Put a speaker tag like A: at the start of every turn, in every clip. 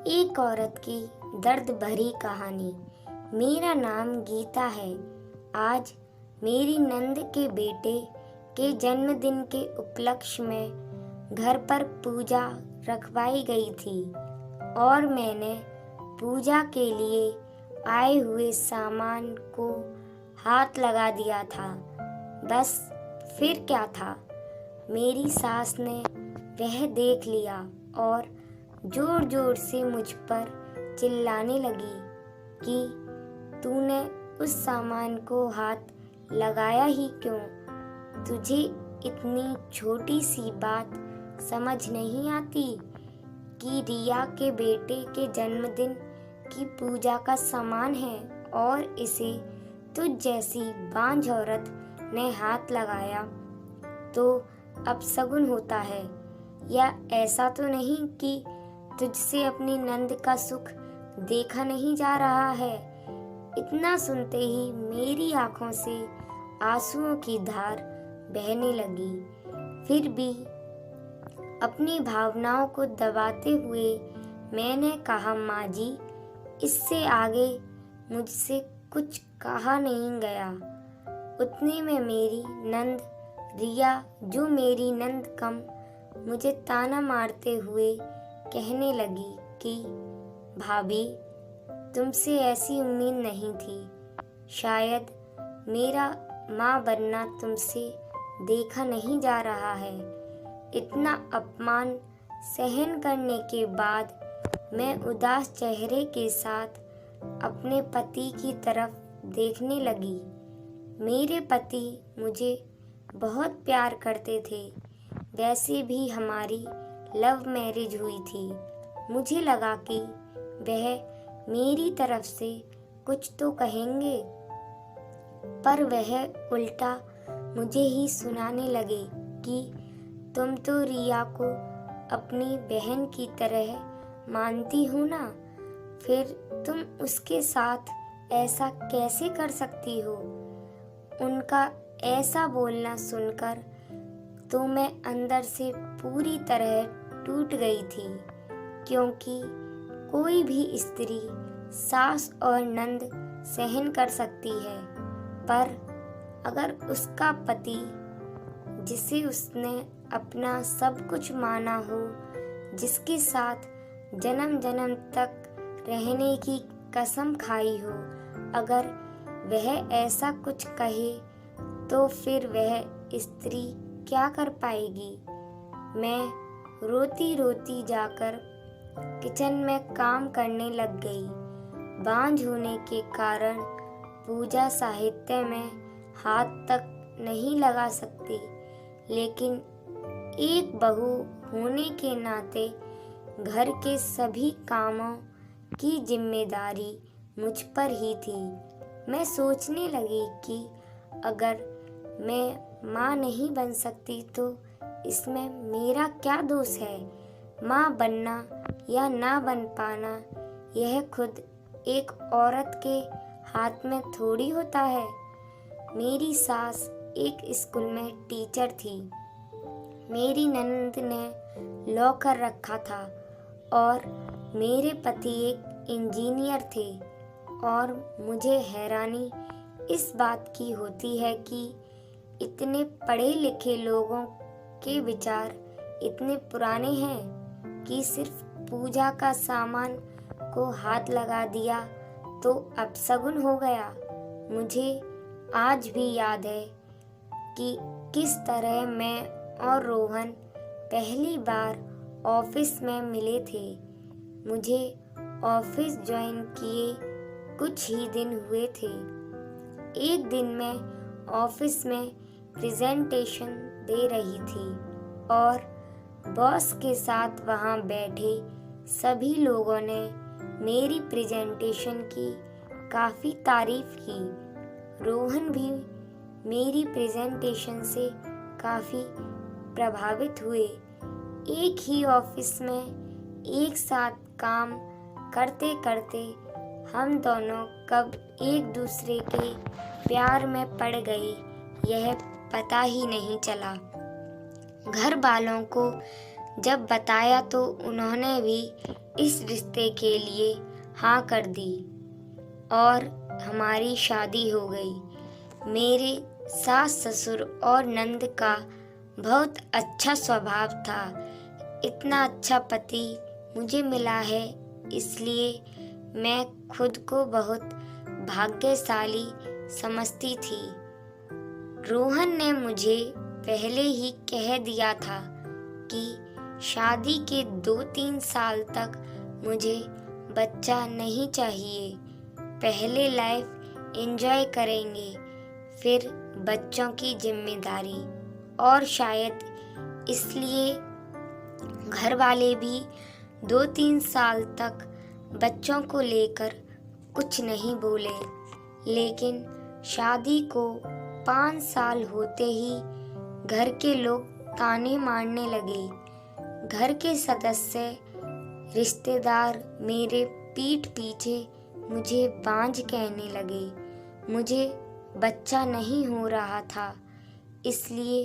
A: एक औरत की दर्द भरी कहानी। मेरा नाम गीता है। आज मेरी नंद के बेटे के जन्मदिन के उपलक्ष्य में घर पर पूजा रखवाई गई थी और मैंने पूजा के लिए आए हुए सामान को हाथ लगा दिया था। बस फिर क्या था, मेरी सास ने वह देख लिया और जोर जोर से मुझ पर चिल्लाने लगी कि तूने उस सामान को हाथ लगाया ही क्यों? तुझे इतनी छोटी सी बात समझ नहीं आती कि रिया के बेटे के जन्मदिन की पूजा का सामान है और इसे तुझ जैसी बांझ औरत ने हाथ लगाया तो अपशगुन होता है। या ऐसा तो नहीं कि तुझसे अपनी नंद का सुख देखा नहीं जा रहा है। इतना सुनते ही मेरी आंखों से आंसुओं की धार बहने लगी। फिर भी अपनी भावनाओं को दबाते हुए मैंने कहा, माँ जी, इससे आगे मुझसे कुछ कहा नहीं गया। उतने में मेरी नंद रिया, जो मेरी नंद कम, मुझे ताना मारते हुए कहने लगी कि भाभी, तुमसे ऐसी उम्मीद नहीं थी। शायद मेरा माँ बनना तुमसे देखा नहीं जा रहा है। इतना अपमान सहन करने के बाद मैं उदास चेहरे के साथ अपने पति की तरफ देखने लगी। मेरे पति मुझे बहुत प्यार करते थे। वैसे भी हमारी लव मैरिज हुई थी। मुझे लगा कि वह मेरी तरफ से कुछ तो कहेंगे, पर वह उल्टा मुझे ही सुनाने लगे कि तुम तो रिया को अपनी बहन की तरह मानती हो ना, फिर तुम उसके साथ ऐसा कैसे कर सकती हो? उनका ऐसा बोलना सुनकर तो मैं अंदर से पूरी तरह टूट गई थी, क्योंकि कोई भी स्त्री सास और नंद सहन कर सकती है, पर अगर उसका पति, जिसे उसने अपना सब कुछ माना हो, जिसके साथ जन्म जन्म तक रहने की कसम खाई हो, अगर वह ऐसा कुछ कहे तो फिर वह स्त्री क्या कर पाएगी? मैं रोती रोती जाकर किचन में काम करने लग गई। बांझ होने के कारण पूजा साहित्य में हाथ तक नहीं लगा सकती, लेकिन एक बहू होने के नाते घर के सभी कामों की जिम्मेदारी मुझ पर ही थी। मैं सोचने लगी कि अगर मैं माँ नहीं बन सकती तो इसमें मेरा क्या दोष है? माँ बनना या ना बन पाना यह खुद एक औरत के हाथ में थोड़ी होता है। मेरी सास एक स्कूल में टीचर थी। मेरी ननद ने लॉ कर रखा था और मेरे पति एक इंजीनियर थे। और मुझे हैरानी इस बात की होती है कि इतने पढ़े लिखे लोगों के विचार इतने पुराने हैं कि सिर्फ पूजा का सामान को हाथ लगा दिया तो अपशगुन हो गया। मुझे आज भी याद है कि किस तरह मैं और रोहन पहली बार ऑफिस में मिले थे। मुझे ऑफिस ज्वाइन किए कुछ ही दिन हुए थे। एक दिन मैं ऑफिस में प्रेजेंटेशन दे रही थी और बॉस के साथ वहाँ बैठे सभी लोगों ने मेरी प्रेजेंटेशन की काफ़ी तारीफ की। रोहन भी मेरी प्रेजेंटेशन से काफ़ी प्रभावित हुए। एक ही ऑफिस में एक साथ काम करते करते हम दोनों कब एक दूसरे के प्यार में पड़ गए यह पता ही नहीं चला। घर वालों को जब बताया तो उन्होंने भी इस रिश्ते के लिए हाँ कर दी और हमारी शादी हो गई। मेरे सास ससुर और नंद का बहुत अच्छा स्वभाव था। इतना अच्छा पति मुझे मिला है, इसलिए मैं खुद को बहुत भाग्यशाली समझती थी। रोहन ने मुझे पहले ही कह दिया था कि शादी के 2-3 साल तक मुझे बच्चा नहीं चाहिए। पहले लाइफ एंजॉय करेंगे, फिर बच्चों की जिम्मेदारी। और शायद इसलिए घर वाले भी 2-3 साल तक बच्चों को लेकर कुछ नहीं बोले। लेकिन शादी को 5 साल होते ही घर के लोग ताने मारने लगे। घर के सदस्य, रिश्तेदार मेरे पीठ पीछे मुझे बांझ कहने लगे। मुझे बच्चा नहीं हो रहा था, इसलिए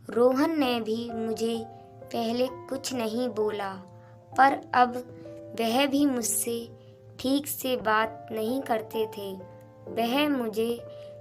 A: रोहन ने भी मुझे पहले कुछ नहीं बोला, पर अब वह भी मुझसे ठीक से बात नहीं करते थे। वह मुझे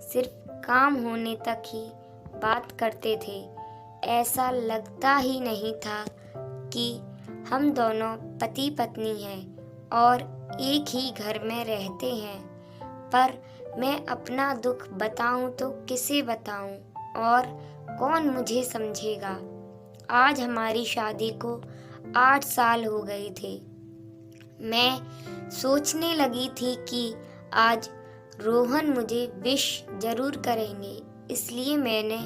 A: सिर्फ काम होने तक ही बात करते थे। ऐसा लगता ही नहीं था कि हम दोनों पति पत्नी हैं और एक ही घर में रहते हैं। पर मैं अपना दुख बताऊं तो किसे बताऊं और कौन मुझे समझेगा। आज हमारी शादी को 8 साल हो गए थे। मैं सोचने लगी थी कि आज रोहन मुझे विश जरूर करेंगे, इसलिए मैंने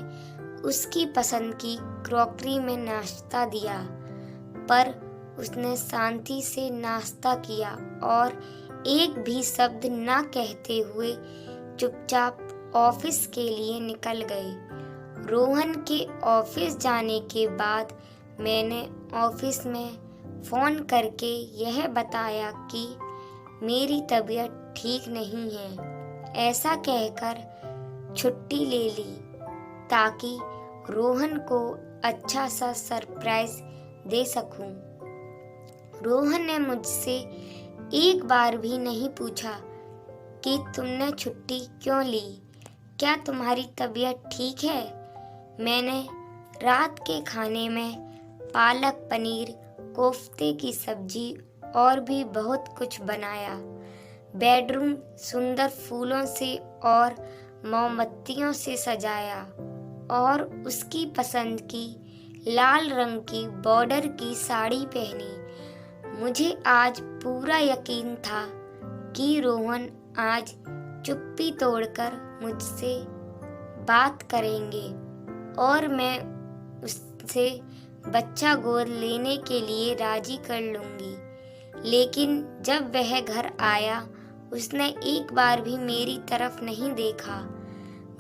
A: उसकी पसंद की क्रॉकरी में नाश्ता दिया। पर उसने शांति से नाश्ता किया और एक भी शब्द ना कहते हुए चुपचाप ऑफिस के लिए निकल गए। रोहन के ऑफिस जाने के बाद मैंने ऑफिस में फ़ोन करके यह बताया कि मेरी तबीयत ठीक नहीं है। ऐसा कहकर छुट्टी ले ली ताकि रोहन को अच्छा सा सरप्राइज दे सकूं। रोहन ने मुझसे एक बार भी नहीं पूछा कि तुमने छुट्टी क्यों ली, क्या तुम्हारी तबीयत ठीक है। मैंने रात के खाने में पालक पनीर, कोफ्ते की सब्जी और भी बहुत कुछ बनाया। बेडरूम सुंदर फूलों से और मोमबत्तियों से सजाया और उसकी पसंद की लाल रंग की बॉर्डर की साड़ी पहनी। मुझे आज पूरा यकीन था कि रोहन आज चुप्पी तोड़कर मुझसे बात करेंगे और मैं उससे बच्चा गोद लेने के लिए राजी कर लूंगी। लेकिन जब वह घर आया, उसने एक बार भी मेरी तरफ नहीं देखा।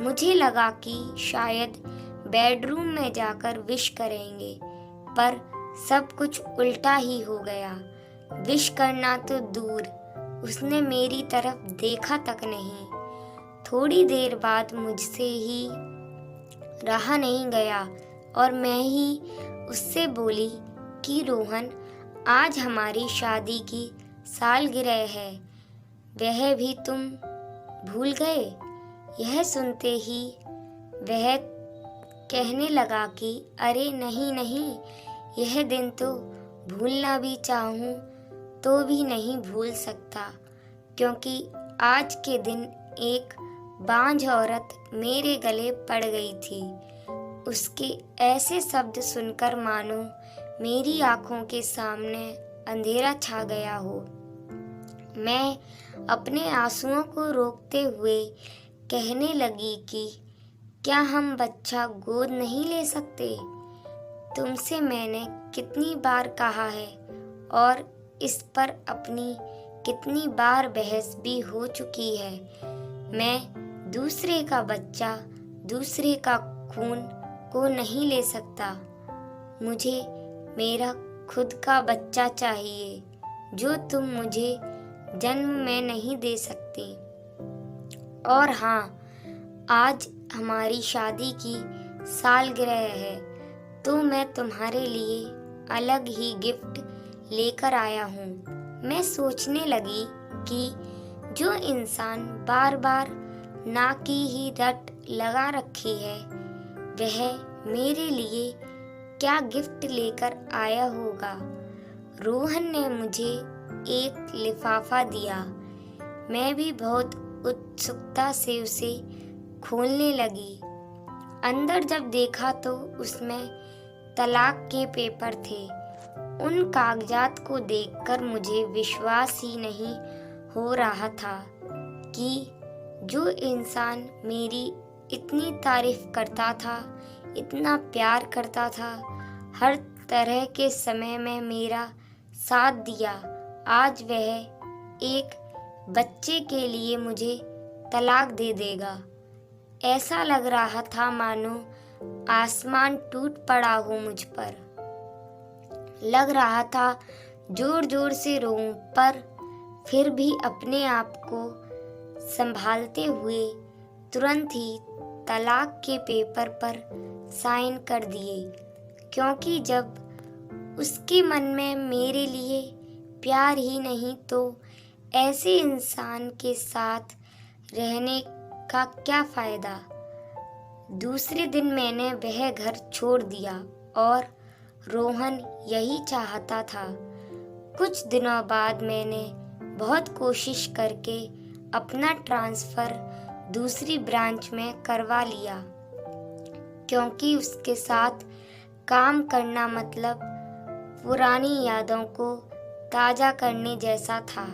A: मुझे लगा कि शायद बेडरूम में जाकर विश करेंगे, पर सब कुछ उल्टा ही हो गया। विश करना तो दूर, उसने मेरी तरफ देखा तक नहीं। थोड़ी देर बाद मुझसे ही रहा नहीं गया और मैं ही उससे बोली कि रोहन, आज हमारी शादी की सालगिरह है, वह भी तुम भूल गए। यह सुनते ही वह कहने लगा कि अरे नहीं नहीं, यह दिन तो भूलना भी चाहूँ तो भी नहीं भूल सकता, क्योंकि आज के दिन एक बांझ औरत मेरे गले पड़ गई थी। उसके ऐसे शब्द सुनकर मानो मेरी आंखों के सामने अंधेरा छा गया हो। मैं अपने आंसुओं को रोकते हुए कहने लगी कि क्या हम बच्चा गोद नहीं ले सकते? तुमसे मैंने कितनी बार कहा है और इस पर अपनी कितनी बार बहस भी हो चुकी है। मैं दूसरे का बच्चा, दूसरे का खून को नहीं ले सकता। मुझे मेरा खुद का बच्चा चाहिए, जो तुम मुझे जन्म में नहीं दे सकती। और हाँ, आज हमारी शादी की सालगिरह है, तो मैं तुम्हारे लिए अलग ही गिफ्ट लेकर आया हूँ। मैं सोचने लगी कि जो इंसान बार बार ना की ही रट लगा रखी है, वह मेरे लिए क्या गिफ्ट लेकर आया होगा। रोहन ने मुझे एक लिफाफा दिया। मैं भी बहुत उत्सुकता से उसे खोलने लगी। अंदर जब देखा तो उसमें तलाक के पेपर थे। उन कागजात को देखकर मुझे विश्वास ही नहीं हो रहा था कि जो इंसान मेरी इतनी तारीफ करता था, इतना प्यार करता था, हर तरह के समय में मेरा साथ दिया, आज वह एक बच्चे के लिए मुझे तलाक दे देगा। ऐसा लग रहा था मानो आसमान टूट पड़ा हो मुझ पर। लग रहा था जोर जोर से रोऊं, पर फिर भी अपने आप को संभालते हुए तुरंत ही तलाक के पेपर पर साइन कर दिए, क्योंकि जब उसके मन में मेरे लिए प्यार ही नहीं तो ऐसे इंसान के साथ रहने का क्या फ़ायदा। दूसरे दिन मैंने वह घर छोड़ दिया और रोहन यही चाहता था। कुछ दिनों बाद मैंने बहुत कोशिश करके अपना ट्रांसफ़र दूसरी ब्रांच में करवा लिया, क्योंकि उसके साथ काम करना मतलब पुरानी यादों को ताज़ा करने जैसा था।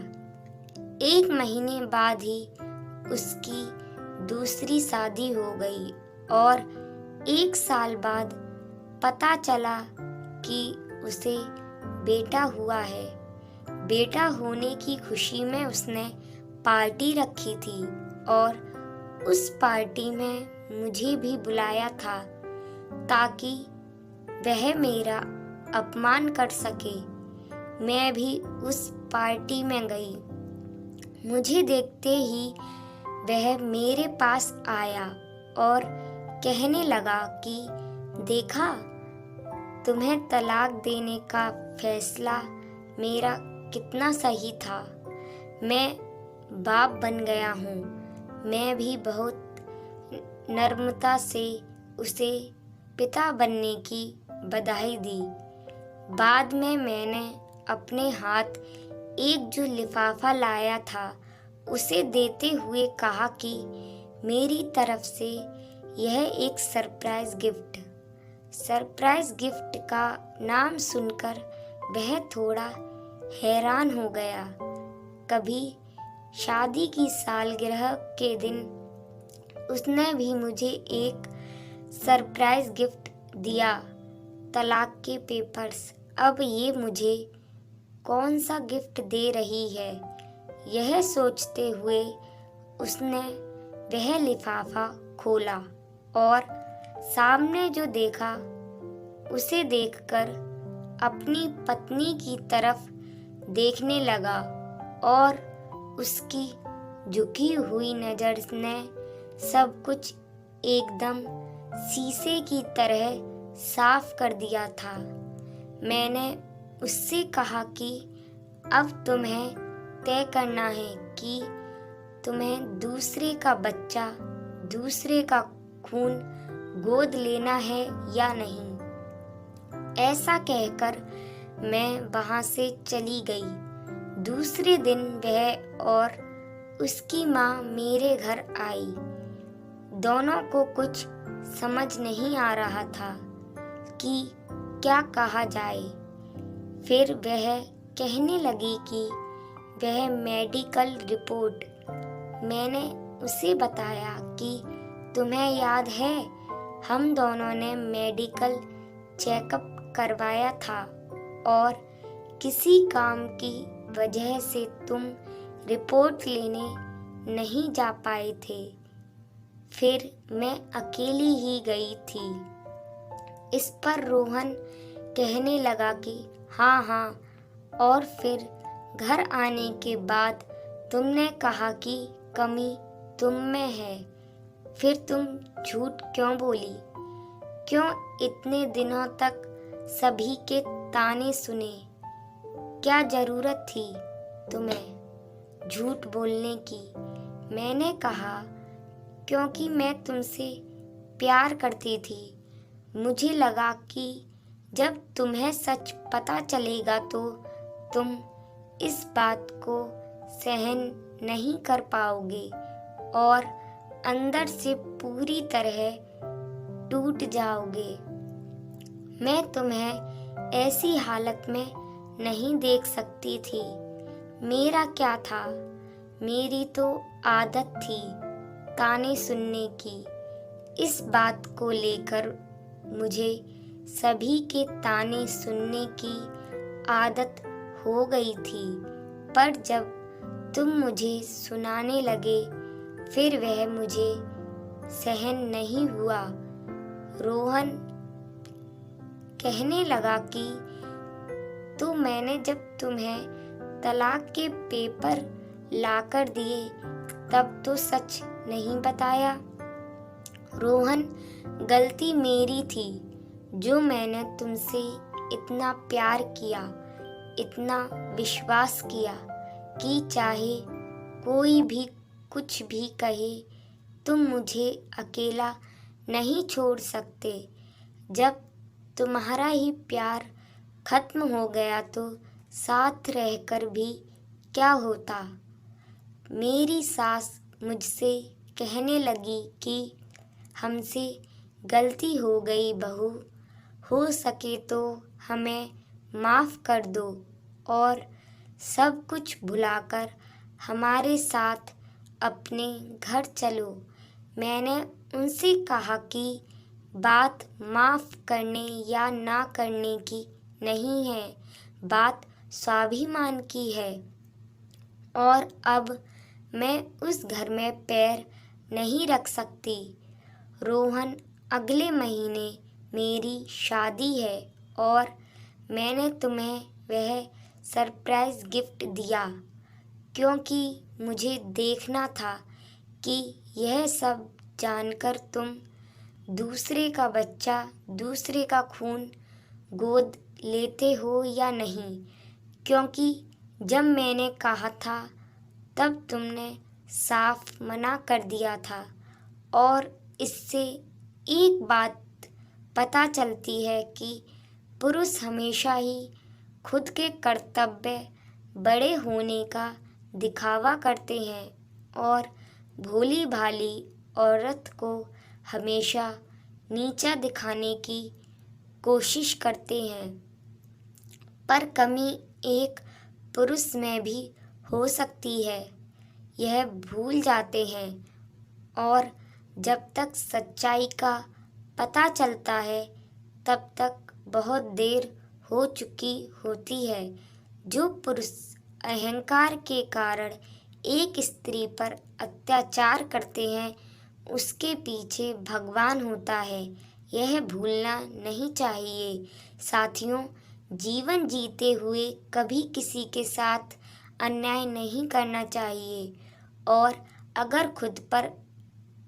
A: 1 महीने बाद ही उसकी दूसरी शादी हो गई और 1 साल बाद पता चला कि उसे बेटा हुआ है। बेटा होने की खुशी में उसने पार्टी रखी थी और उस पार्टी में मुझे भी बुलाया था ताकि वह मेरा अपमान कर सके। मैं भी उस पार्टी में गई। मुझे देखते ही वह मेरे पास आया और कहने लगा कि देखा, तुम्हें तलाक देने का फैसला मेरा कितना सही था। मैं बाप बन गया हूँ। मैं भी बहुत नम्रता से उसे पिता बनने की बधाई दी। बाद में मैंने अपने हाथ एक जो लिफाफा लाया था उसे देते हुए कहा कि मेरी तरफ से यह एक सरप्राइज गिफ्ट का नाम सुनकर वह थोड़ा हैरान हो गया। कभी शादी की सालगिरह के दिन उसने भी मुझे एक सरप्राइज गिफ्ट दिया, तलाक के पेपर्स। अब ये मुझे कौन सा गिफ्ट दे रही है, यह सोचते हुए उसने वह लिफाफा खोला और सामने जो देखा उसे देखकर अपनी पत्नी की तरफ देखने लगा और उसकी झुकी हुई नज़र ने सब कुछ एकदम शीशे की तरह साफ कर दिया था। मैंने उससे कहा कि अब तुम्हें तय करना है कि तुम्हें दूसरे का बच्चा, दूसरे का खून गोद लेना है या नहीं। ऐसा कहकर मैं वहाँ से चली गई। दूसरे दिन वह और उसकी माँ मेरे घर आई। दोनों को कुछ समझ नहीं आ रहा था कि क्या कहा जाए। फिर वह कहने लगी कि वह मेडिकल रिपोर्ट। मैंने उसे बताया कि तुम्हें याद है, हम दोनों ने मेडिकल चेकअप करवाया था और किसी काम की वजह से तुम रिपोर्ट लेने नहीं जा पाए थे। फिर मैं अकेली ही गई थी। इस पर रोहन कहने लगा कि हाँ, और फिर घर आने के बाद तुमने कहा कि कमी तुम में है। फिर तुम झूठ क्यों बोली? क्यों इतने दिनों तक सभी के ताने सुने? क्या जरूरत थी? तुम्हें झूठ बोलने की। मैंने कहा क्योंकि मैं तुमसे प्यार करती थी। मुझे लगा कि जब तुम्हें सच पता चलेगा तो तुम इस बात को सहन नहीं कर पाओगे और अंदर से पूरी तरह टूट जाओगे। मैं तुम्हें ऐसी हालत में नहीं देख सकती थी। मेरा क्या था, मेरी तो आदत थी ताने सुनने की। इस बात को लेकर मुझे सभी के ताने सुनने की आदत हो गई थी, पर जब तुम मुझे सुनाने लगे फिर वह मुझे सहन नहीं हुआ। रोहन कहने लगा कि तो मैंने जब तुम्हें तलाक के पेपर लाकर दिए तब तो सच नहीं बताया। रोहन, गलती मेरी थी जो मैंने तुमसे इतना प्यार किया, इतना विश्वास किया कि चाहे कोई भी कुछ भी कहे तुम मुझे अकेला नहीं छोड़ सकते। जब तुम्हारा ही प्यार खत्म हो गया तो साथ रहकर भी क्या होता। मेरी सास मुझसे कहने लगी कि हमसे गलती हो गई बहू, हो सके तो हमें माफ़ कर दो और सब कुछ भुलाकर हमारे साथ अपने घर चलो। मैंने उनसे कहा कि बात माफ़ करने या ना करने की नहीं है, बात स्वाभिमान की है और अब मैं उस घर में पैर नहीं रख सकती। रोहन, अगले महीने मेरी शादी है और मैंने तुम्हें वह सरप्राइज़ गिफ्ट दिया क्योंकि मुझे देखना था कि यह सब जानकर तुम दूसरे का बच्चा, दूसरे का खून गोद लेते हो या नहीं, क्योंकि जब मैंने कहा था तब तुमने साफ मना कर दिया था। और इससे एक बात पता चलती है कि पुरुष हमेशा ही खुद के कर्तव्य बड़े होने का दिखावा करते हैं और भोली भाली औरत को हमेशा नीचा दिखाने की कोशिश करते हैं। पर कमी एक पुरुष में भी हो सकती है, यह भूल जाते हैं और जब तक सच्चाई का पता चलता है तब तक बहुत देर हो चुकी होती है। जो पुरुष अहंकार के कारण एक स्त्री पर अत्याचार करते हैं उसके पीछे भगवान होता है, यह भूलना नहीं चाहिए। साथियों, जीवन जीते हुए कभी किसी के साथ अन्याय नहीं करना चाहिए और अगर खुद पर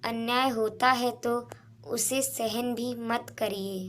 A: अन्याय होता है तो उसे सहन भी मत करिए।